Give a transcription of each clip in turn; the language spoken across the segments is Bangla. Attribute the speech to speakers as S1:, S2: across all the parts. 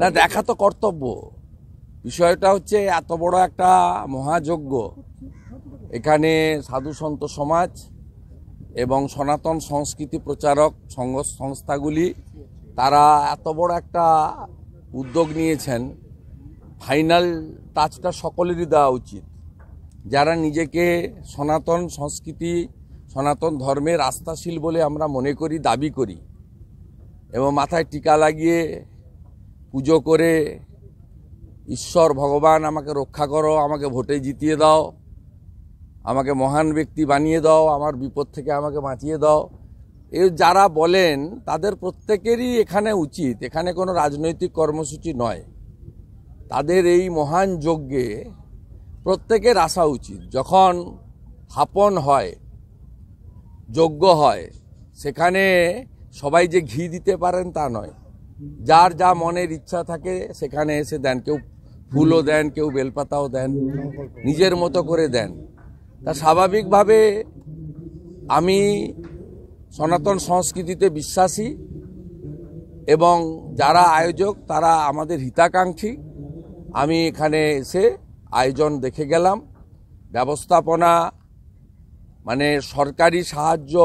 S1: না, দেখা তো কর্তব্য। বিষয়টা হচ্ছে এত বড় একটা মহাযজ্ঞ, এখানে সাধু সন্ত সমাজ এবং সনাতন সংস্কৃতি প্রচারক সংস্থাগুলি তারা এত বড় একটা উদ্যোগ নিয়েছেন। ফাইনাল টাচটা সকলেরই দেওয়া উচিত, যারা নিজেকে সনাতন সংস্কৃতি সনাতন ধর্মের আস্থাশীল বলে আমরা মনে করি, দাবি করি, এবং মাথায় টিকা লাগিয়ে পুজো করে ঈশ্বর ভগবান আমাকে রক্ষা করো, আমাকে ভোটে জিতিয়ে দাও, আমাকে মহান ব্যক্তি বানিয়ে দাও, আমার বিপদ থেকে আমাকে বাঁচিয়ে দাও, এই যারা বলেন তাদের প্রত্যেকেরই এখানে উচিত, এখানে কোনো রাজনৈতিক কর্মসূচি নয়, তাদের এই মহান যজ্ঞে প্রত্যেকের আসা উচিত। যখন স্থাপন হয়, যজ্ঞ হয়, সেখানে সবাই যে ঘি দিতে পারেন তা নয়, যার যা মনের ইচ্ছা থাকে সেখানে এসে দেন, কেউ ফুলও দেন, কেউ বেলপাতাও দেন, নিজের মতো করে দেন। তা স্বাভাবিকভাবে আমি সনাতন সংস্কৃতিতে বিশ্বাসী এবং যারা আয়োজক তারা আমাদের হিতাকাঙ্ক্ষী। আমি এখানে এসে আয়োজন দেখে গেলাম, ব্যবস্থাপনা মানে সরকারি সাহায্য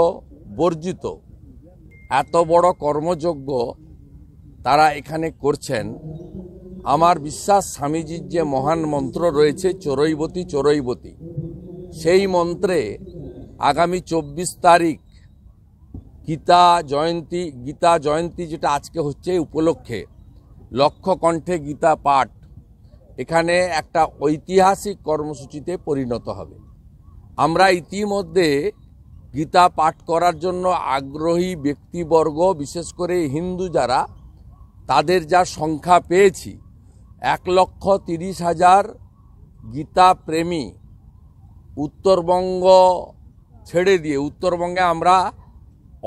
S1: বর্জিত এত বড় কর্মযজ্ঞ তারা এখানে করছেন। আমার বিশ্বাস স্বামীজির যে মহান মন্ত্র রয়েছে চরৈবতী চরৈবতী, সেই মন্ত্রে আগামী 24 তারিখ গীতা জয়ন্তী যেটা আজকে হচ্ছে উপলক্ষে লক্ষ কণ্ঠে গীতা পাঠ এখানে একটা ঐতিহাসিক কর্মসূচিতে পরিণত হবে। আমরা ইতিমধ্যে গীতা পাঠ করার জন্য আগ্রহী ব্যক্তিবর্গ, বিশেষ করে হিন্দু যারা, তাদের যা সংখ্যা পেয়েছি 1,30,000 গীতা প্রেমী উত্তরবঙ্গ ছেড়ে দিয়ে, উত্তরবঙ্গে আমরা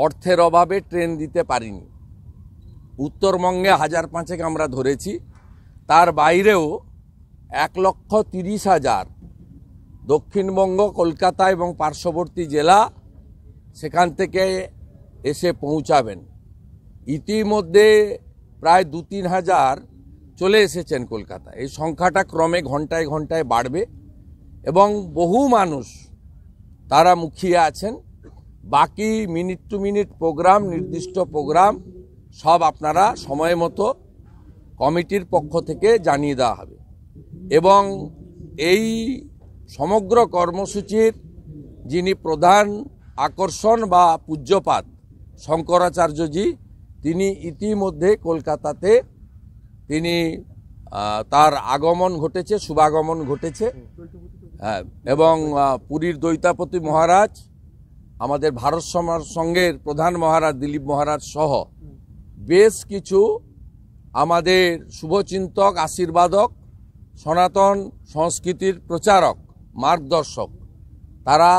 S1: অর্থের অভাবে ট্রেন দিতে পারিনি, উত্তরবঙ্গে 1,500 আমরা ধরেছি, তার বাইরেও 1,30,000 দক্ষিণবঙ্গ, কলকাতা এবং পার্শ্ববর্তী জেলা সেখান থেকে এসে পৌঁছাবেন। ইতিমধ্যে প্রায় 2-3 হাজার চলে এসেছেন কলকাতা। এই সংখ্যাটা ক্রমে ঘন্টায় ঘন্টায় বাড়বে এবং বহু মানুষ তারা মুখিয়ে আছেন। বাকি মিনিট টু মিনিট প্রোগ্রাম, নির্দিষ্ট প্রোগ্রাম সব আপনারা সময় মতো কমিটির পক্ষ থেকে জানিয়ে দেওয়া হবে। এবং এই সমগ্র কর্মসূচির যিনি প্রধান আকর্ষণ বা পূজ্যপাত শঙ্করাচার্যজি, তিনি ইতিমধ্যে কলকাতাতে তার আগমন ঘটেছে, শুভাগমন ঘটেছে। এবং পুরীর দৈতাপতি মহারাজ, আমাদের ভারত সংঘের প্রধান মহারাজ দিলীপ মহারাজ সহ বেশ কিছু আমাদের শুভচিন্তক, আশীর্বাদক, সনাতন সংস্কৃতির প্রচারক, মার্গদর্শক, তারা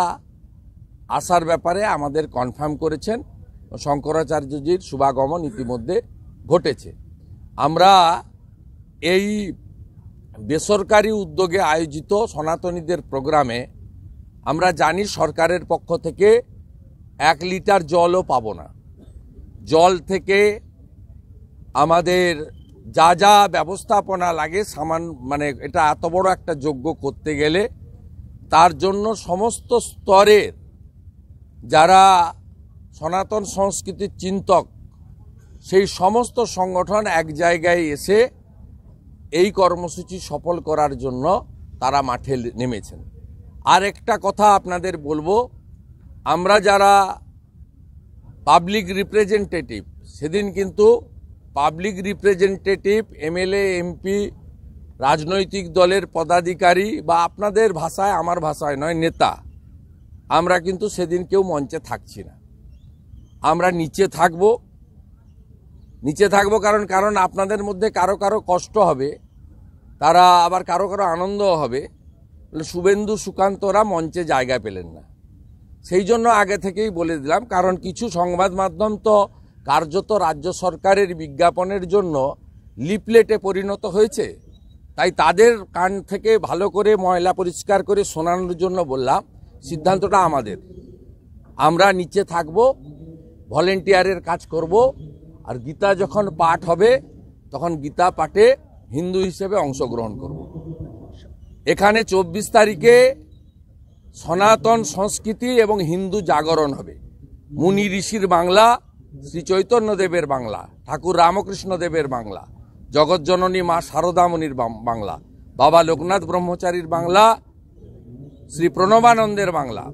S1: আসার ব্যাপারে আমাদের কনফার্ম করেছেন। শঙ্করাচার্যজির শুভাগমন ইতিমধ্যে ঘটেছে। আমরা এই বেসরকারি উদ্যোগে আয়োজিত সনাতনীদের প্রোগ্রামে আমরা জানি সরকারের পক্ষ থেকে 1 লিটার জলও পাবো না। জল থেকে আমাদের যা যা ব্যবস্থাপনা লাগে মানে এটা এত বড় একটা যজ্ঞ করতে গেলে তার জন্য সমস্ত স্তরের যারা সনাতন সংস্কৃতির চিন্তক, সেই সমস্ত সংগঠন এক জায়গায় এসে এই কর্মসূচি সফল করার জন্য তারা মাঠে নেমেছেন। আর একটা কথা আপনাদের বলবো, আমরা যারা পাবলিক রিপ্রেজেন্টেটিভ, সেদিন কিন্তু পাবলিক রিপ্রেজেন্টেটিভ, এমএলএ, এমপি, রাজনৈতিক দলের পদাধিকারী বা আপনাদের ভাষায়, আমার ভাষায় নয়, নেতা, আমরা কিন্তু সেদিন কেউ মঞ্চে থাকছি না। আমরা নিচে থাকবো কারণ আপনাদের মধ্যে কারো কারো কষ্ট হবে, তারা আবার কারো কারো আনন্দ হবে। শুভেন্দু সুকান্তরা মঞ্চে জায়গা পেলেন না, সেই জন্য আগে থেকেই বলে দিলাম। কারণ কিছু সংবাদ মাধ্যম তো কার্যত রাজ্য সরকারের বিজ্ঞাপনের জন্য লিফলেটে পরিণত হয়েছে, তাই তাদের কান থেকে ভালো করে ময়লা পরিষ্কার করে শোনানোর জন্য বললাম, সিদ্ধান্তটা আমাদের। আমরা নিচে থাকব, ভলেন্টিয়ারের কাজ করব, আর গীতা যখন পাঠ হবে তখন গীতা পাঠে হিন্দু হিসেবে অংশগ্রহণ করব। এখানে 24 তারিখে সনাতন সংস্কৃতি এবং হিন্দু জাগরণ হবে। মুনি ঋষির বাংলা, শ্রী চৈতন্যদেবের বাংলা, ঠাকুর রামকৃষ্ণ দেবের বাংলা, জগৎজননী মা শারদামণির বাংলা, বাবা লোকনাথ ব্রহ্মচারীর বাংলা, শ্রী প্রণবানন্দের বাংলা।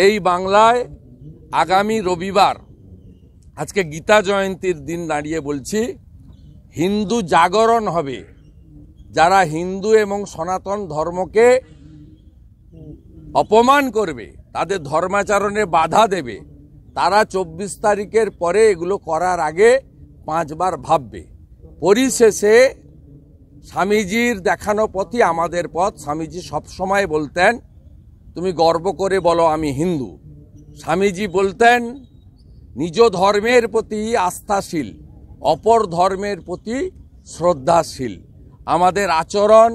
S1: এই বাংলায় আগামী রবিবার, আজকে গীতা জয়ন্তীর দিন দাঁড়িয়ে বলছি, হিন্দু জাগরণ হবে। যারা হিন্দু এবং সনাতন ধর্মকে অপমান করবে, তাদের ধর্মাচরণে বাধা দেবে, তারা 24 তারিখের পরে এগুলো করার আগে 5 বার ভাববে। পরিশেষে স্বামীজির দেখানো পথই আমাদের পথ। স্বামীজি সবসময় বলতেন, তুমি গর্ব করে বলো আমি হিন্দু। স্বামীজি বলতেন, নিজ ধর্মের প্রতি আস্থাশীল, অপর ধর্মের প্রতি শ্রদ্ধাশীল। আমাদের আচরণ,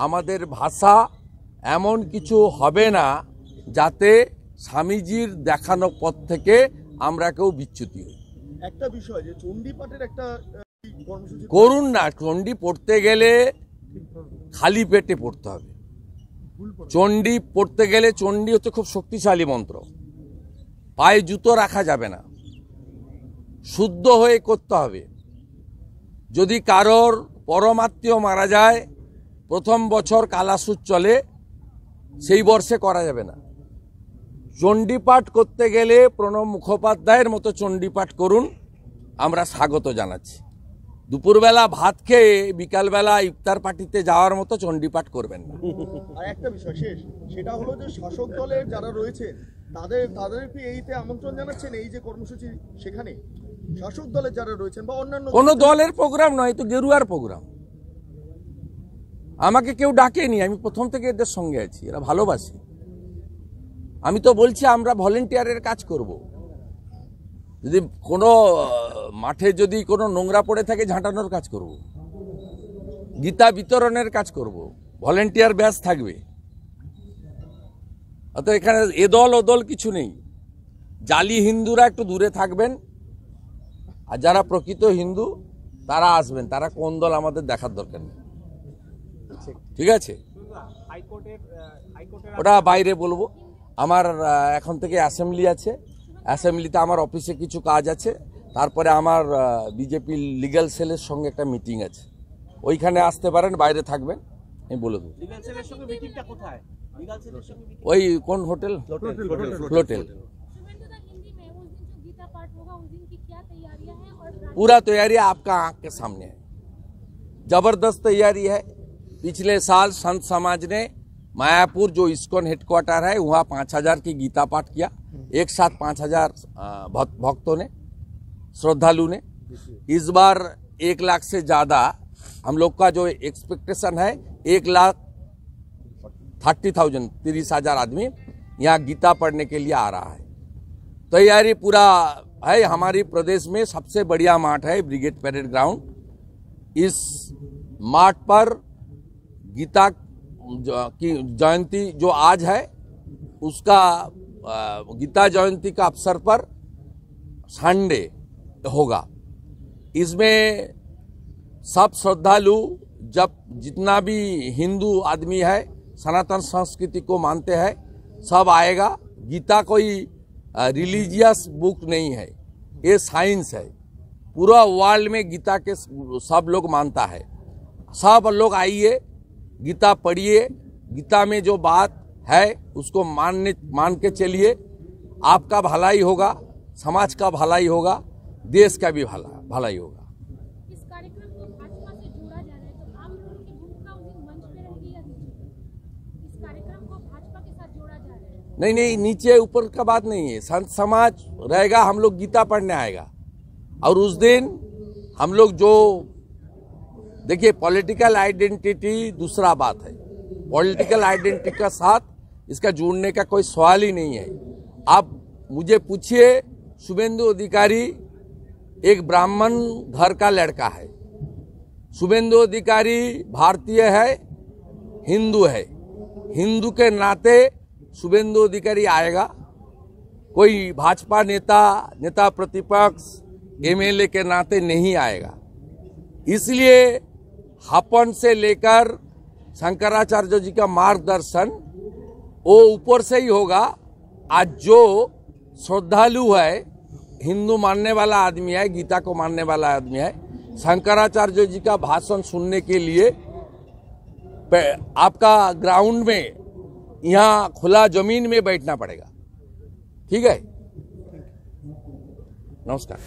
S1: আমাদের ভাষা এমন কিছু হবে না যাতে স্বামীজির দেখানো পথ থেকে আমরা কেউ বিচ্যুতি হই।
S2: একটা বিষয় যে চণ্ডী পাঠের একটা কর্মসূচি
S1: করুন না। চণ্ডী পড়তে গেলে খালি পেটে পড়তে হবে। চণ্ডী পড়তে গেলে, চণ্ডী হচ্ছে খুব শক্তিশালী মন্ত্র, পায়ে জুতো রাখা যাবে না, শুদ্ধ হয়ে করতে হবে। যদি কারোর পরমাত্মীয় মারা যায়, প্রথম বছর কালাসুদ চলে, সেই বর্ষে করা যাবে না। চণ্ডীপাঠ করতে গেলে প্রণব মুখোপাধ্যায়ের মতো চণ্ডীপাঠ করুন, আমরা স্বাগত জানাচ্ছি। দুপুরবেলা ভাত খেয়ে বিকালবেলা ইফতার পার্টিতে যাওয়ার মতো চণ্ডীপাঠ করবেন না।
S2: আর একটা বিষয় শেষ, সেটা হলো যে শাসক দলের যারা রয়েছে তাদেরকে এইতে আমন্ত্রণ জানাচ্ছেন এই যে কর্মসূচি, সেখানে শাসক দলের যারা রয়েছেন বা অন্যান্য
S1: কোনো দলের প্রোগ্রাম নয়, তো গেরুয়ার প্রোগ্রাম। আমাকে কেউ ডাকেনি, আমি প্রথম থেকে এদের সঙ্গে আছি, এরা ভালোবাসি। আমি তো বলছি আমরা ভলেন্টিয়ারের কাজ করব। যদি কোনো মাঠে যদি কোনো নোংরা পড়ে থাকে, ঝাঁটানোর কাজ করব, গীতা বিতরণের কাজ করব, ভলেন্টিয়ার ব্যাচ থাকবে। অত এখানে এদল ওদল কিছু নেই। জালি হিন্দুরা একটু দূরে থাকবেন, আর যারা প্রকৃত হিন্দু তারা আসবেন। তারা কোন দল আমাদের দেখার দরকার নেই, ঠিক আছে? ওটা বাইরে বলবো। আমার এখন থেকে অ্যাসেম্বলি আছে, অ্যাসেম্বলিতে আমার অফিসে কিছু কাজ আছে, তারপরে আমার বিজেপি লিগ্যাল সেলের সঙ্গে একটা মিটিং আছে, ওইখানে আসতে পারেন, বাইরে থাকবেন, আমি বলে দেবো। ওই কোন হোটেল? হোটেল। पूरा तैयारी आपका आंख के सामने है, जबरदस्त तैयारी है। पिछले साल संत समाज ने मायापुर जो इस्कॉन हेडक्वार्टर है वहाँ 5000 की गीता पाठ किया, एक साथ 5000 भक्तों ने, श्रद्धालु ने। इस बार 1 लाख से ज्यादा हम लोग का जो एक्सपेक्टेशन है, 1,30,000 30,000 आदमी यहाँ गीता पढ़ने के लिए आ रहा है। तैयारी पूरा है। हमारी प्रदेश में सबसे बढ़िया माठ है ब्रिगेड परेड ग्राउंड। इस माठ पर गीता की जयंती जो आज है, उसका गीता जयंती का अवसर पर संडे होगा। इसमें सब श्रद्धालु, जब जितना भी हिंदू आदमी है, सनातन संस्कृति को मानते हैं, सब आएगा। गीता कोई रिलीजियस बुक नहीं है, ये साइंस है। पूरा वर्ल्ड में गीता के सब लोग मानता है। सब लोग आइए, गीता पढ़िए, गीता में जो बात है उसको मान के चलिए। आपका भलाई होगा, समाज का भलाई होगा, देश का भी भलाई होगा।
S3: इस कार्यक्रम को भाजपा से जोड़ा जा रहा है, तो आप लोगों की भूमिका उस दिन मंच पे रहेगी या नीचे? इस कार्यक्रम को भाजपा के साथ जोड़ा जा रहा है?
S1: नहीं, नीचे ऊपर का बात नहीं है। संत समाज रहेगा, हम लोग गीता पढ़ने आएगा। और उस दिन हम लोग जो, देखिए, पॉलिटिकल आइडेंटिटी दूसरा बात है। पॉलिटिकल आइडेंटिटी का साथ इसका जोड़ने का कोई सवाल ही नहीं है। आप मुझे पूछिए, शुभेंदु अधिकारी एक ब्राह्मण घर का लड़का है। शुभेंदु अधिकारी भारतीय है, हिंदू है। हिंदू के नाते शुभेंदु अधिकारी आएगा। कोई भाजपा नेता प्रतिपक्ष एमएलए के नाते नहीं आएगा। इसलिए हपन से लेकर शंकराचार्य जी का मार्गदर्शन वो ऊपर से ही होगा। आज जो श्रद्धालु है, हिंदू मानने वाला आदमी है, गीता को मानने वाला आदमी है, शंकराचार्य जी का भाषण सुनने के लिए आपका ग्राउंड में, यहाँ खुला जमीन में बैठना पड़ेगा। ठीक है, नमस्कार।